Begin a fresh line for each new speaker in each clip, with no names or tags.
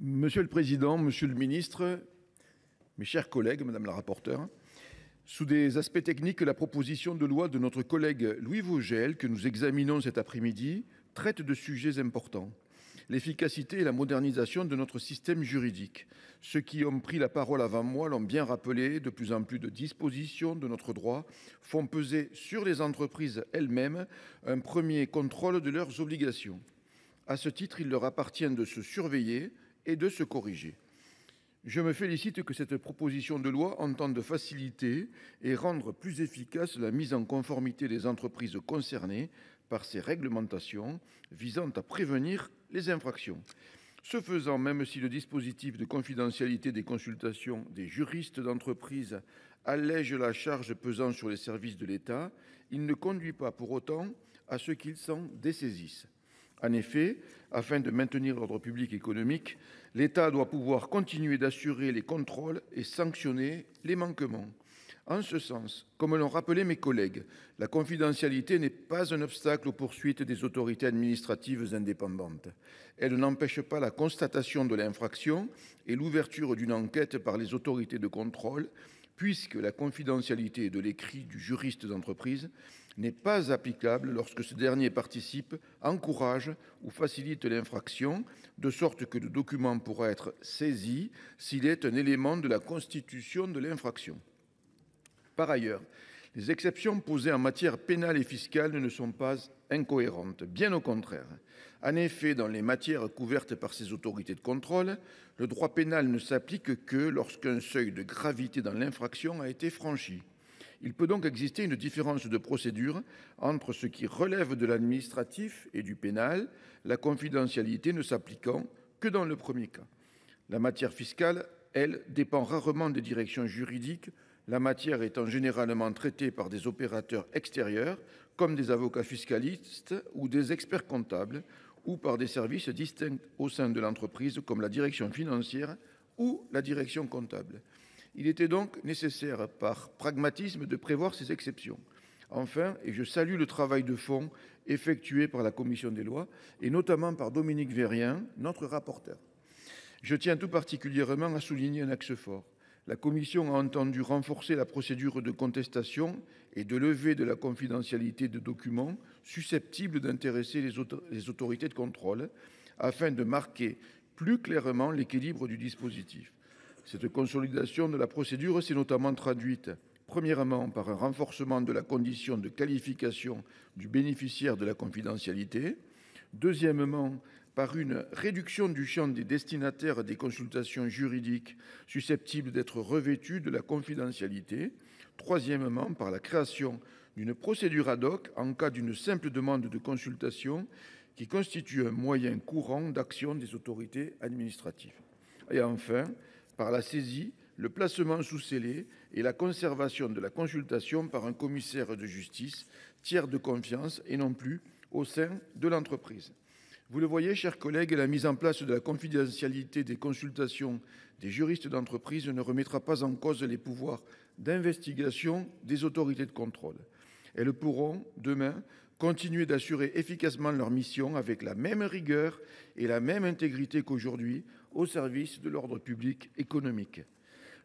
Monsieur le président, monsieur le ministre, mes chers collègues, madame la rapporteure, sous des aspects techniques, la proposition de loi de notre collègue Louis Vogel, que nous examinons cet après-midi, traite de sujets importants. L'efficacité et la modernisation de notre système juridique. Ceux qui ont pris la parole avant moi l'ont bien rappelé, de plus en plus de dispositions de notre droit font peser sur les entreprises elles-mêmes un premier contrôle de leurs obligations. À ce titre, il leur appartient de se surveiller et de se corriger. Je me félicite que cette proposition de loi entende faciliter et rendre plus efficace la mise en conformité des entreprises concernées par ces réglementations visant à prévenir les infractions. Ce faisant, même si le dispositif de confidentialité des consultations des juristes d'entreprise allège la charge pesant sur les services de l'État, il ne conduit pas pour autant à ce qu'ils s'en dessaisissent. En effet, afin de maintenir l'ordre public économique, l'État doit pouvoir continuer d'assurer les contrôles et sanctionner les manquements. En ce sens, comme l'ont rappelé mes collègues, la confidentialité n'est pas un obstacle aux poursuites des autorités administratives indépendantes. Elle n'empêche pas la constatation de l'infraction et l'ouverture d'une enquête par les autorités de contrôle, puisque la confidentialité de l'écrit du juriste d'entreprise n'est pas applicable lorsque ce dernier participe, encourage ou facilite l'infraction, de sorte que le document pourra être saisi s'il est un élément de la constitution de l'infraction. Par ailleurs, les exceptions posées en matière pénale et fiscale ne sont pas incohérentes, bien au contraire. En effet, dans les matières couvertes par ces autorités de contrôle, le droit pénal ne s'applique que lorsqu'un seuil de gravité dans l'infraction a été franchi. Il peut donc exister une différence de procédure entre ce qui relève de l'administratif et du pénal, la confidentialité ne s'appliquant que dans le premier cas. La matière fiscale, elle, dépend rarement des directions juridiques, la matière étant généralement traitée par des opérateurs extérieurs, comme des avocats fiscalistes ou des experts comptables, ou par des services distincts au sein de l'entreprise, comme la direction financière ou la direction comptable. Il était donc nécessaire, par pragmatisme, de prévoir ces exceptions. Enfin, et je salue le travail de fond effectué par la commission des lois, et notamment par Dominique Vérien, notre rapporteur. Je tiens tout particulièrement à souligner un axe fort. La commission a entendu renforcer la procédure de contestation et de levée de la confidentialité de documents susceptibles d'intéresser les autorités de contrôle, afin de marquer plus clairement l'équilibre du dispositif. Cette consolidation de la procédure s'est notamment traduite, premièrement, par un renforcement de la condition de qualification du bénéficiaire de la confidentialité, deuxièmement, par une réduction du champ des destinataires des consultations juridiques susceptibles d'être revêtues de la confidentialité, troisièmement, par la création d'une procédure ad hoc en cas d'une simple demande de consultation qui constitue un moyen courant d'action des autorités administratives. Et enfin, par la saisie, le placement sous scellé et la conservation de la consultation par un commissaire de justice, tiers de confiance et non plus au sein de l'entreprise. Vous le voyez, chers collègues, la mise en place de la confidentialité des consultations des juristes d'entreprise ne remettra pas en cause les pouvoirs d'investigation des autorités de contrôle. Elles pourront, demain, continuer d'assurer efficacement leur mission avec la même rigueur et la même intégrité qu'aujourd'hui au service de l'ordre public économique.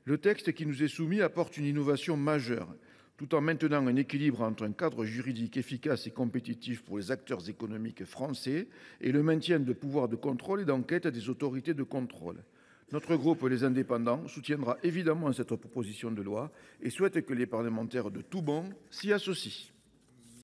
Le texte qui nous est soumis apporte une innovation majeure, tout en maintenant un équilibre entre un cadre juridique efficace et compétitif pour les acteurs économiques français et le maintien de pouvoirs de contrôle et d'enquête des autorités de contrôle. Notre groupe, les Indépendants, soutiendra évidemment cette proposition de loi et souhaite que les parlementaires de tous bords s'y associent.